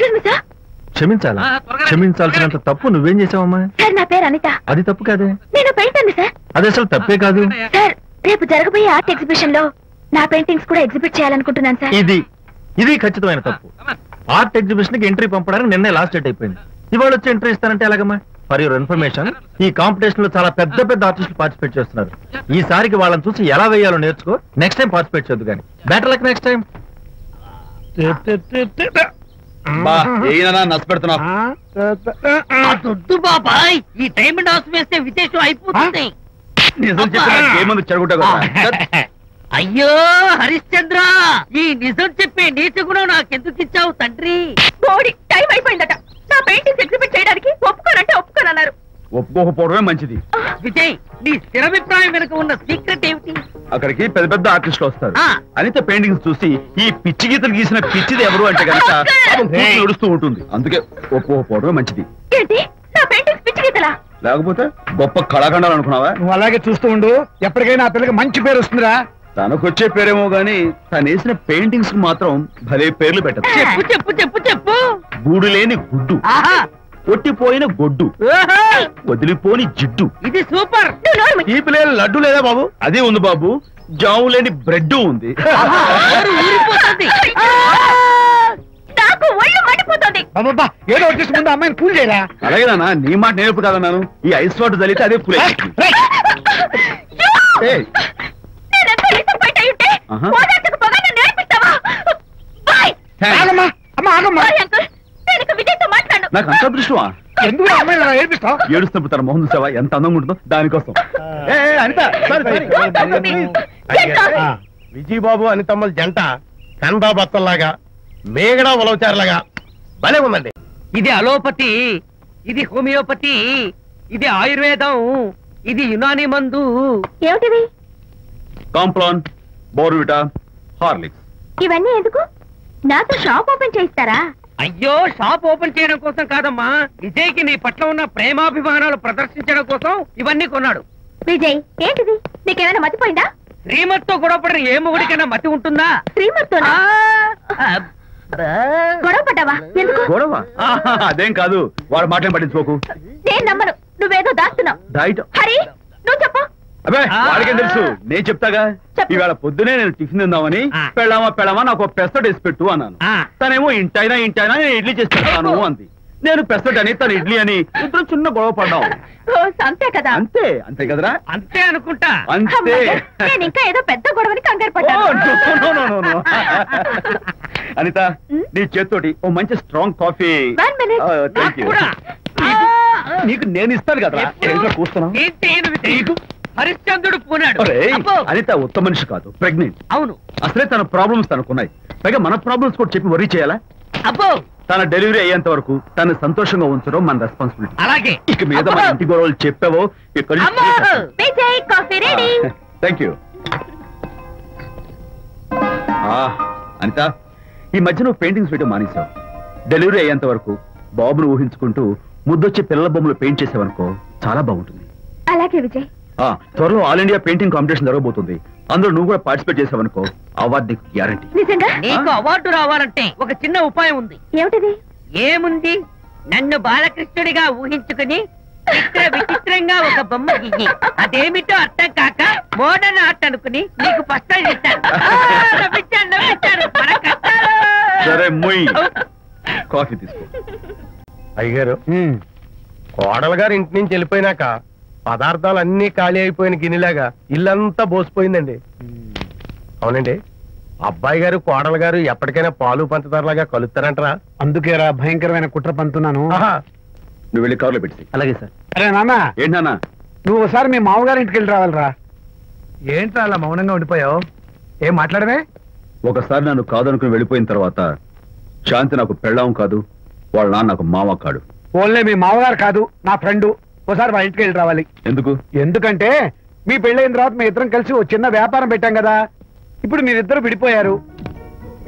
Excuse me sir. క్షమించాలా? క్షమించాల్సినంత తప్పు నువ్వేం చేసావమ్మా? Sir నా పేరు అనిత. అది తప్పు కాదే. నేను పెయింటర్ సార్. అది అసలు తప్పే కాదు సార్. రేపు జరగబోయే ఆర్ట్ ఎగ్జిబిషన్ లో నా పెయింటింగ్స్ కూడా ఎగ్జిబిట్ చేయాలనుకుంటున్నాను సార్. ఇది ఖచ్చితమైన తప్పు. ఆర్ట్ ఎగ్జిబిషన్ కి ఎంట్రీ పంపడానికి నిన్నే లాస్ట్ డేట్ అయిపోయింది. ఇవాళ వచ్చి ఎంట్రీ ఇస్తానంటే ఎలాగమ్మా? ఫర్ యువర్ ఇన్ఫర్మేషన్, ఈ కాంపిటీషన్ లో చాలా పెద్ద పెద్ద ఆర్టిస్టులు పార్టిసిపేట్ చేస్తున్నారు. ఈసారికి వాళ్ళని చూసి ఎలా వేయాలో నేర్చుకో. నెక్స్ట్ టైం పార్టిసిపేట్ చేయొద్దు కానీ. Better luck next time. దొడ్డు బాబాయ్, ఈ డైమండ్ హౌస్ వేస్తే విశేషం అయిపోతుంది. నిజం చెప్పి అయ్యో హరిశ్చంద్ర, ఈ నిజం చెప్పే నీతి గుణం నాకెందుకు ఇచ్చావు తండ్రి? బోడి టైం అయిపోయిందట. నా పెయింటింగ్స్ ఎగ్జిబిట్ చేయడానికి ఒప్పుకోనంటే ఒప్పుకోనన్నారు. ఒప్పుకోకపోవడమే మంచిది. విజయ్, నీ స్థిరాభిప్రాయం వెనుక ఉన్న సీక్రెట్ ఏమిటి? అక్కడికి పెద్ద పెద్ద ఆర్టిస్టులు వస్తారు. అనిత పెయింటింగ్స్ చూసి ఈ పిచ్చి గీతలు గీసిన పిచ్చిది ఎవరు అంటే కనుక నడుస్తూ ఉంటుంది. అందుకే ఒప్పుకోకపోవడమే మంచిది. ఏంటి, నా పెయింటింగ్స్ పిచ్చి గీతలా? లేకపోతే గొప్ప కళాఖండాలు అనుకున్నావా? నువ్వు అలాగే చూస్తూ ఉండు, ఎప్పటికైనా ఆ పిల్లకి మంచి పేరు వస్తుందిరా. తనకొచ్చే పేరేమో గాని తను వేసిన పెయింటింగ్స్ కు మాత్రం భలే పేర్లు పెట్టదు. చెప్పు చెప్పు చెప్పు చెప్పు. గూడు లేని గుడ్డు, కొట్టిపోయిన గొడ్డు, వదిలిపోని జిడ్డు. ఇది సూపర్. ఈ పిల్లలు లడ్డు లేదా బాబు? అదే ఉంది బాబు. జాము లేని బ్రెడ్ ఉంది. ఏదో వచ్చేసి ముందు అమ్మాయిని కూల్ చేయరా. అలాగే నాన్న, నీ మాట నేర్పు కాదన్నాను. ఈ ఐస్ వాటర్ చలితే అదే కూల్. నాకు అంత దృష్టమా? ఎందుకు అమ్మాయి ఏడిపిస్తావు? ఏడుస్తున్నప్పుడు తన మొహం చూసావా ఎంత అందంగా ఉంటుందో? దానికోసం. విజయబాబు అనితమ్మల జంట కన్బా బత్తల్లాగా, మేగడ ఉలవచారులాగా భలే ఉందండి. ఇది అలోపతి, ఇది హోమియోపతి, ఇది ఆయుర్వేదం, ఇది యునాని మందు. ఏమిటివి? Complan, Bournvita, Horlicks. ఇవన్నీ ఎందుకు? నాతో షాప్ ఓపెన్ చేయిస్తారా? అయ్యో, షాప్ ఓపెన్ చేయడం కోసం కాదమ్మా, విజయ్కి నీ పట్ల ఉన్న ప్రేమాభిమానాలు ప్రదర్శించడం కోసం ఇవన్నీ కొన్నాడు. విజయ్, ఏంటిది? నీకేమైనా మతిపోయిందా? శ్రీమతితో గొడవపడిన ఏ మొగుడికైనా మతి ఉంటుందా? శ్రీమతితో గొడవ పడ్డావా? ఎందుకు గొడవ? అదేం కాదు, వాడు మాటలు పట్టించుకోకు. నేను నమ్మను, నువ్వేదో దాస్తున్నావు. హరి, నువ్వు చెప్పు. అబ్బే, వాడికేం తెలుసు, నేను చెప్తాగా. ఈవేళ పొద్దునే నేను టిఫిన్ తిందామని పెళ్ళామా నాకు పెసరట్ వేసి పెట్టు అన్నాను. తనేమో ఇంటైనా నేను ఇడ్లీ చేసి పెడతాను అంది. నేను పెసరట్ అని, తను ఇడ్లీ అని, ఇద్దరు చిన్న గొడవ పడ్డాం. అంతే కదా? అంతే కదరా? అంతే అనుకుంటా. అంతే. నేను ఇంకా ఏదో పెద్ద గొడవని కంగారు పడ్డాను. అనిత, నీ చేత్తోటి ఓ మంచి స్ట్రాంగ్ కాఫీ. నీకు నేను ఇస్తాను కదా. కూస్తున్నావు. హరిశ్చంద్రుడు పూనాడు. అనిత ఉత్తమ మనిషి కాదు, ప్రెగ్నెంట్. అవును. అసలే తన ప్రాబ్లమ్స్ తనకున్నాయి, పైగా మన ప్రాబ్లమ్స్ కూడా చెప్పి వరీ చేయాలా? అబ్బో, తన డెలివరీ అయ్యేంత వరకు తను సంతోషంగా ఉంచడం మన రెస్పాన్సిబిలిటీ. అలాగే. ఇక మీద మన ఇంటి గొడవలు చెప్పావో థ్యాంక్ యూ. అనిత, ఈ మధ్య నువ్వు పెయింటింగ్స్ వేయడం మానేశావు. డెలివరీ అయ్యేంత వరకు బాబును ఊహించుకుంటూ ముద్దొచ్చి పిల్లల బొమ్మలు పెయింట్ చేసావనుకో, చాలా బాగుంటుంది. అలాగే విజయ్. త్వరలో ఆల్ ఇండియా పెయింటింగ్ కాంపిటీషన్ జరగబోతుంది. అందులో నువ్వు కూడా పార్టిసిపేట్ చేసావనుకో, అవార్డు నీకు గ్యారంటీ. నీకు అవార్డు రావాలంటే ఒక చిన్న ఉపాయం ఉంది. ఏమిటిది? ఏముంది, నన్ను బాలకృష్ణుడిగా ఊహించుకుని విచిత్రంగా ఒక బొమ్మ గీయి. అదేమిటో అర్థం కాక మోడర్న్ ఆర్ట్ అనుకుని నీకు ఫస్ట్ ప్రైజ్ ఇస్తాను. సరే, మొయ్ కాఫీ తీసుకో. అయ్యగారు, కోడలు గారు ఇంటి నుంచి వెళ్ళిపోయినాక పదార్థాలు అన్ని ఖాళీ అయిపోయిన గిన్నెలాగా ఇల్లంతా బోసిపోయిందండి. అవునండి, అబ్బాయి గారు కోడలు గారు ఎప్పటికైనా పాలు పంచదారలాగా కలుస్తారంటరా? అందుకేరా భయంకరమైన కుట్ర పంతున్నాను. నువ్వు వెళ్ళి కారులో పెట్టి. అలాగే సార్. అరే నాన్న, ఏంటన్నా? నువ్వు ఒకసారి మీ మామగారి ఇంటికి వెళ్ళి రావాలిరా. ఏంట్రా అలా మౌనంగా ఉండిపోయావు? ఏం మాట్లాడమే? ఒకసారి నన్ను కాదనుకుని వెళ్ళిపోయిన తర్వాత శాంతి నాకు పెళ్ళాం కాదు, వాళ్ళ నాన్న నాకు మామ కాడు. ఓన్లే మీ మామగారు కాదు, నా ఫ్రెండ్. ఒకసారి మా ఇంటికి వెళ్ళి రావాలి. ఎందుకంటే మీ పెళ్ళైన తర్వాత మీ ఇద్దరం కలిసి ఓ చిన్న వ్యాపారం పెట్టాం కదా. ఇప్పుడు మీరిద్దరు విడిపోయారు,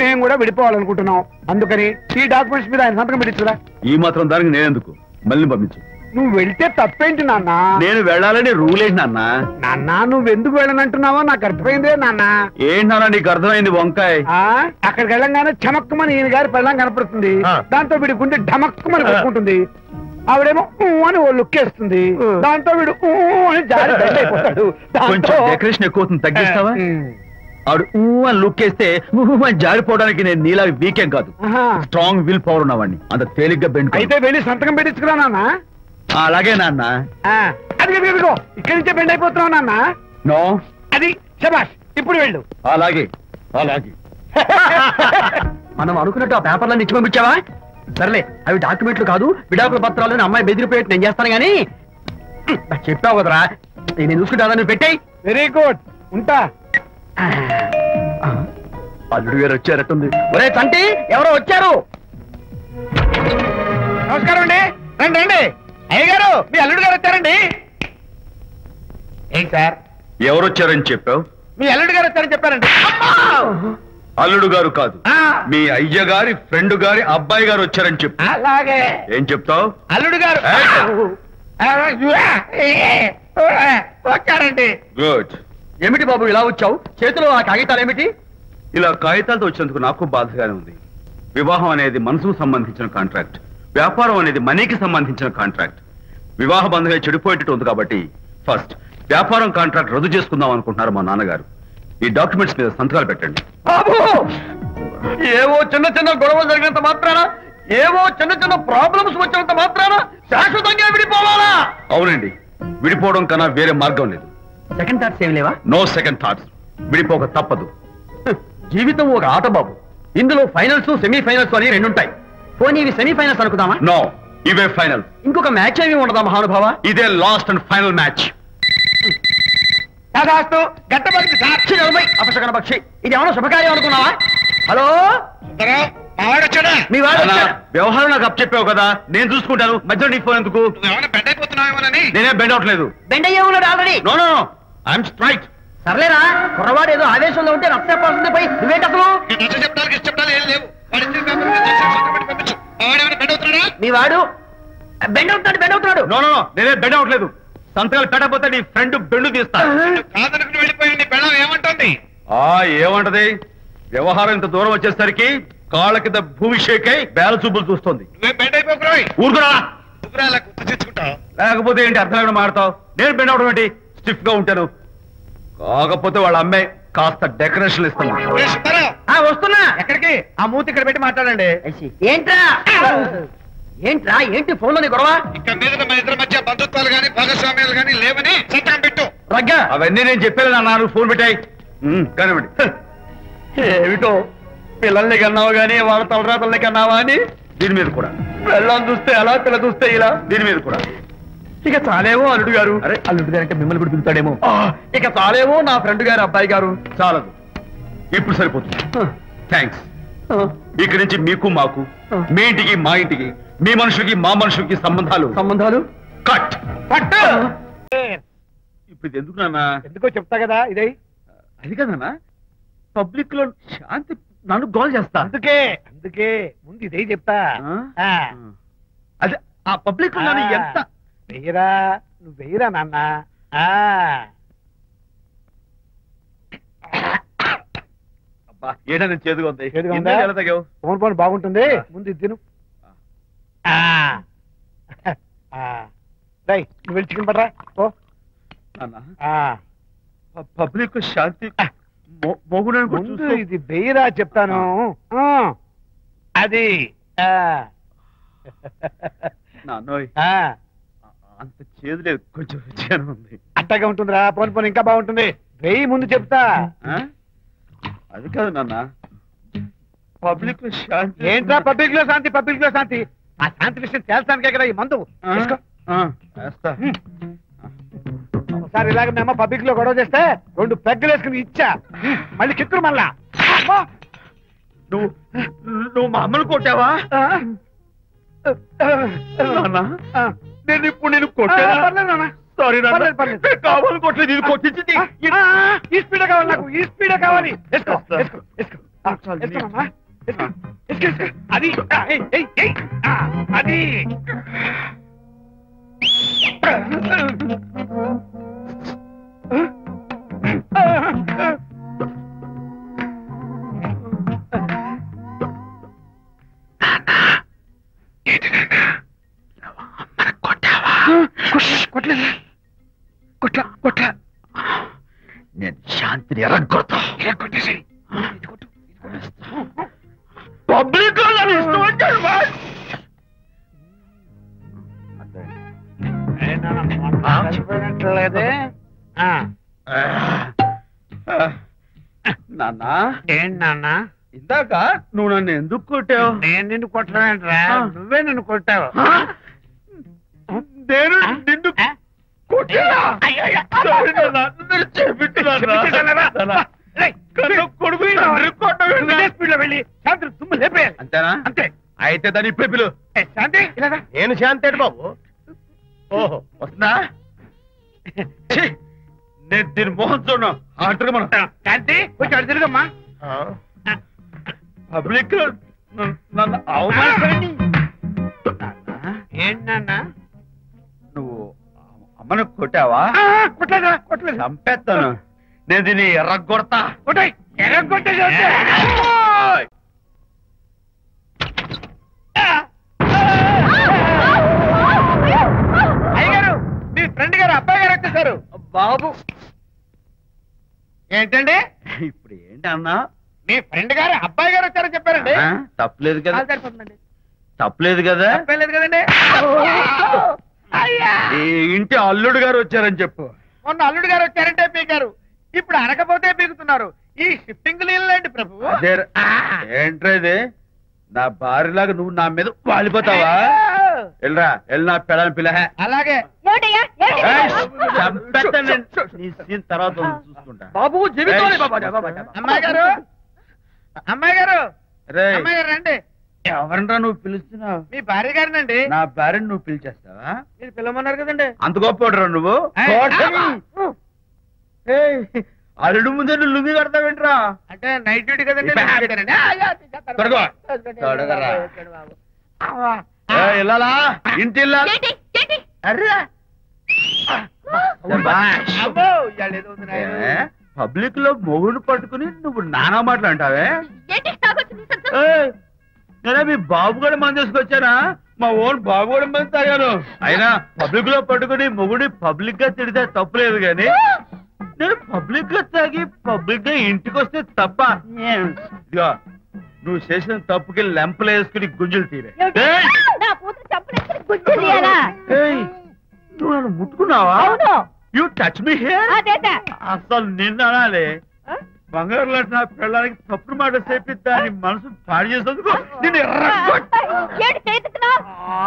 మేము కూడా విడిపోవాలనుకుంటున్నాం. అందుకని ఈ డాక్యుమెంట్స్ మీద ఆయన సంతకం పెట్టించురా. ఈ మాత్రం దానికి నేనెందుకు, మళ్ళీ పంపించు. నువ్వు వెళ్తే తప్పేంటి నాన్న? నేను వెళ్ళాలని రూల్ ఏంటి నాన్న? నాన్న నువ్వెందుకు వెళ్ళనంటున్నావో నాకు అర్థమైందే నాన్న. ఏంటి నాన్న నీకు అర్థమైంది వంకాయ? అక్కడికి వెళ్ళంగానే చమక్కుమని ఈయన గారి పెళ్ళం కనపడుతుంది. దాంతో వీడి గుండె ఢమక్కుమని పెట్టుకుంటుంది. ఆవిడేమో అని ఓ లుక్ వేస్తుంది. దాంతో వీడు అని జారి బెండ్ అయిపోతాడు. కొంచెం డెకరేషన్ ఎక్కువ అవుతుంది, తగ్గిస్తావా? ఆడు అని లుక్ వేస్తే అని జారిపోవడానికి నేను నీలా వీకేం కాదు, స్ట్రాంగ్ విల్ పవర్ ఉన్నవాడిని. అంత తేలిగ్గా బెండ్ అయితే వెళ్ళి సంతకం పెట్టించుకురా నాన్న. అలాగే నాన్న. అది ఇక్కడి నుంచే బెండ్ అయిపోతున్నావు నాన్న. నో అది శబాష్, ఇప్పుడు వెళ్ళు. అలాగే అలాగే. మనం అనుకున్నట్టు ఆ పేపర్లను ఇచ్చి పంపించావా? సర్లే, అవి డాక్యుమెంట్లు కాదు, విడాకుల పత్రాలు. అమ్మాయి బెదిరిపోయేట్టు నేను చేస్తాను గానీ చెప్పావు కదరా, నేను చూసుకుంటా. నువ్వు పెట్టాయి. వెరీ గుడ్, ఉంటా. అల్లుడు గారు వచ్చారట్టుంది. ఒరే తంటి, ఎవరో వచ్చారు. నమస్కారం అండి. రండి రండి. అయ్యగారు, మీ అల్లుడు గారు వచ్చారండి. ఏంటి సార్? ఎవరు వచ్చారని చెప్పావు? మీ అల్లుడు గారు వచ్చారని చెప్పారండి. అల్లుడు గారు కాదు, మీ అయ్య గారి ఫ్రెండ్ గారి అబ్బాయి గారు వచ్చారని చెప్పు. అలాగే. ఏం చెప్తావు? అల్లుడు గారు వచ్చారండి. గుడ్. ఏమిటి బాబు ఇలా వచ్చావు? చేతిలో ఆ కాగితాలు ఏమిటి? ఇలా కాగితాలతో వచ్చినందుకు నాకు బాధగానే ఉంది. వివాహం అనేది మనసుకు సంబంధించిన కాంట్రాక్ట్, వ్యాపారం అనేది మనీకి సంబంధించిన కాంట్రాక్ట్. వివాహ బంధంగా చెడిపోయేటట్టు ఉంది కాబట్టి ఫస్ట్ వ్యాపారం కాంట్రాక్ట్ రద్దు చేసుకుందాం అనుకుంటున్నారు మా నాన్నగారు. ఈ డాక్యుమెంట్స్ మీద సంతకాలు పెట్టండి. ఏవో చిన్న చిన్న గొడవలు జరిగినంత మాత్రాన, ఏవో చిన్న చిన్న ప్రాబ్లమ్స్ వచ్చినంత మాత్రాన శాశ్వతంగా విడిపోవాలా? అవునండి, విడిపోవడం కన్నా వేరే మార్గం లేదు. సెకండ్ థాట్స్ ఏం లేవా? No second thoughts. విడిపోక తప్పదు. జీవితం ఒక ఆట బాబు, ఇందులో ఫైనల్స్ సెమీఫైనల్స్ అని రెండుంటాయి. పోనీ ఇవి సెమీఫైనల్స్ అనుకుందామా? నో, ఇవే ఫైనల్. ఇంకొక మ్యాచ్ ఏమి ఉండదా మహానుభావ? ఇదే లాస్ట్ అండ్ ఫైనల్ మ్యాచ్. అపశకన పక్షి, ఇది ఏమన్నా శుభకార్యం అనుకున్నావా? హలో, మీ వాడు వ్యవహారం నాకు అప్ చెప్పావు కదా, నేను చూసుకుంటాను. మధ్యలో నీ ఫోన్ ఎందుకు? నేనే బెండ్ అవట్లేదు. బెండ్ అయ్యే ఉన్నాడు already. No no, I'm straight. సర్లేరా, కుర్రవాడు ఏదో ఆవేశంలో ఉంటే రక్త చెప్పాల్సింది పోయి నువ్వేంటి అసలు? మీ వాడు బెండ్ అవుతున్నాడు. నో నో, నేనే బెండ్ అవట్లేదు. సంతకాలు పెట్టకపోతే నీ ఫ్రెండ్ బెండు తీస్తా. ఏమంటుంది? ఏమంటది? వ్యవహారం ఇంత దూరం వచ్చేసరికి కాళ్ళ కింద భూమి షేక్ అయి బేల చూపులు చూస్తుంది. ఊరుకురా, లేకపోతే ఏంటి అర్థం లేకుండా మాడతావు? నేను బెండ్ అవడం ఏంటి? స్టిఫ్ గా ఉంటాను. కాకపోతే వాళ్ళ అమ్మాయి కాస్త డెకరేషన్ ఇస్తాను. వస్తున్నా. ఎక్కడికి? ఆ మూతి ఇక్కడ పెట్టి మాట్లాడండి. ఏంట్రా ఏంటి ఫోన్ లోని గొడవ? ఇక్కడ మీద మన ఇద్దరి మధ్య బంధుత్వాలు గాని భాగస్వామ్యాలు గాని లేవని సంతకం పెట్టు. రగ్గా, అవన్నీ నేను చెప్పాను అన్నారు. ఫోన్ పెట్టాయి కానివ్వండి. ఏమిటో పిల్లల్ని కన్నావు గానీ వాళ్ళ తలరాతల్ని కన్నావా అని దీని మీద కూడా. పిల్లల్ని చూస్తే అలా, పిల్ల చూస్తే ఇలా. దీని మీద కూడా ఇక చాలేమో అల్లుడు గారు. అరే, అల్లుడు గారు అంటే మిమ్మల్ని కూడా పిలుతాడేమో. ఇక చాలేమో నా ఫ్రెండ్ గారు అబ్బాయి గారు. చాలదు, ఇప్పుడు సరిపోతుంది. థ్యాంక్స్. ఇక్కడి నుంచి మీకు మాకు, మీ ఇంటికి మా ఇంటికి, మీ మనుషులకి మా మనుషులకి సంబంధాలు కట్. ఇప్పుడు ఇది ఎందుకు నాన్న? ఎందుకో చెప్తా కదా. ఇదే అది కదన్నా, పబ్లిక్ లో శాంతి నన్ను గోల్ చేస్తా. అందుకే ముందు ఇదే చెప్తా. అదే ఆ పబ్లిక్ లో ఎంత వెయ్యరా, నువ్వు వెయ్యరా నాన్న. ఏదైనా చేదుగా ఉంది. ఫోన్ ఫోన్ బాగుంటుంది. ముందు ఇది తిను. నువ్వు వెళ్ళి చికెన్ పడరా. పబ్లిక్ శాంతి ముందు ఇది వెయ్యరా చెప్తాను. అది అంత చేదు లేదు, కొంచెం రుచిగానే ఉంది. అట్టగా ఉంటుందిరా. పోను పోను ఇంకా బాగుంటుంది. వెయ్యి ముందు చెప్తా. అది కాదు నాన్న, పబ్లిక్ లో శాంతి. ఏంట్రా పబ్లిక్ లో శాంతి? పబ్లిక్ లో శాంతి ఆ శాంతి విషయం తేల్చడానికే కదా ఈ మందు. ఒకసారి ఇలాగ మేము పబ్లిక్ లో గొడవ చేస్తే 2 పెగ్గలు వేసుకుని ఇచ్చా. మళ్ళీ చిక్కురు మళ్ళా. నువ్వు మా అమ్మను కొట్టావా? నేను ఇప్పుడు నేను కొట్టా. సారీ కావాలి కొట్టలేదు, ఇది కొట్టించింది. ఈ స్పీడ్ కావాలి నాకు, ఈ స్పీడ్ కావాలి. అది అది నేను శాంతిని ఎరగొడతా. పబ్లిక్ నాన్నా ఏంటి నాన్న? ఇందాక నువ్వు నన్ను ఎందుకు కొట్టావు? నేను నిన్ను కొట్టలేంట్రా, నువ్వే నన్ను కొట్టావు. నేను నిన్ను కొట్టానా? సారీ నాన్నా, నన్ను చేపించున్నానా? కొడుకు వెళ్ళి శాంతి తుమ్ము లేపేయాలి. అంతేనా? అంతే. అయితే దాని ఇప్పుడే పిలు. శాంతి ఇలా రా. నేను శాంతేడు బాబు. ఓహో వస్తుందా? ఛీ, నేను దీని మోహన్ చూడను. ఆటగా మనం శాంతి కొంచెం అటు తిరుగమ్మా. పబ్లిక్ నన్ను అవమానించండి. ఏంటి నాన్న? నువ్వు అమ్మను కొట్టావా? కొట్టలేదా? కొట్టలేదు. చంపేస్తాను. నేను దీన్ని ఎర్రగొడతా. కొట్టాయి ఎర్రగొట్టే. అయ్యగారు, మీ ఫ్రెండ్ గారు అబ్బాయి గారు వచ్చేసారు. బాబు ఏంటండి? ఇప్పుడు ఏంటి అన్నా? మీ ఫ్రెండ్ గారు అబ్బాయి గారు వచ్చారని చెప్పారండి. తప్పలేదు కదా? సరిపోతుందండి. తప్పలేదు కదా? తప్పలేదు కదండి. ఈ ఇంటి అల్లుడు గారు వచ్చారని చెప్పు. మొన్న అల్లుడు గారు వచ్చారంటే పీకారు, ఇప్పుడు అనకపోతే పీకుతున్నారు. ఈ షిఫ్టింగ్ లీలండి ప్రభు. అదే ఏంట్రా ఇది? నా భార్యలాగా నువ్వు నా మీద వాలిపోతావా? వెళ్ళరా, వెళ్ళి నా పెళ్ళని పిల్ల. అలాగే. తర్వాత చూసుకుంటా. బాబు జీవితం. అమ్మాయి గారు, అమ్మాయి గారు, రేయ్, అమ్మాయి గారు రండి. ఎవరినరా నువ్వు పిలుస్తున్నావు? మీ భార్య గారినండి. నా భార్యను నువ్వు పిలిచేస్తావా? మీరు పిలవమన్నారు కదండి. అంత గొప్ప నువ్వు? ఏయ్, అల్లుడు ముందే నువ్వు లుంగి కడతావేంట్రా? అంటే నైట్ డ్యూటీ కదండి. తొడగో. తొడగరా. ఇల్లాలా? ఇంటి ఇల్లాలా? అర్రా. పబ్లిక్ లో మొగుడు పట్టుకుని నువ్వు నానా మాటలు అంటావే? నేనే మీ బాబు కూడా మంది తీసుకొచ్చానా? మా ఓన్ బాబు కూడా మంది తాగాను. అయినా పబ్లిక్ లో పట్టుకుని మొగుడి పబ్లిక్ గా తిడితే తప్పులేదు గాని నేను పబ్లిక్ గా తాగి పబ్లిక్ గా ఇంటికి వస్తే తప్ప. ఇదిగో నువ్వు చేసిన తప్పుకి లెంపలు వేసుకుని గుంజులు తీరే. నువ్వు నన్ను ముట్టుకున్నావా? You touch me here. అసలు నిన్న అనాలి. బంగారు లాంటి నా పిల్లలకి తప్పుడు మాట చెప్పి దాని మనసు పాడు చేసేందుకు నేను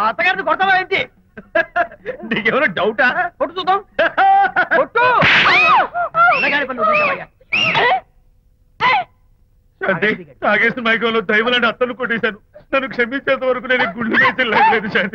అత్తగారిని కొడతావా ఏంటి? నీకేమైనా డౌటా? కొట్టు చూద్దాం. కొట్టు. తాగేసిన మైకంలో దైవం లాంటి అత్తను కొట్టేశాను. నన్ను క్షమించేంత వరకు నేను గుళ్ళు వేసి లేదు శాంతి.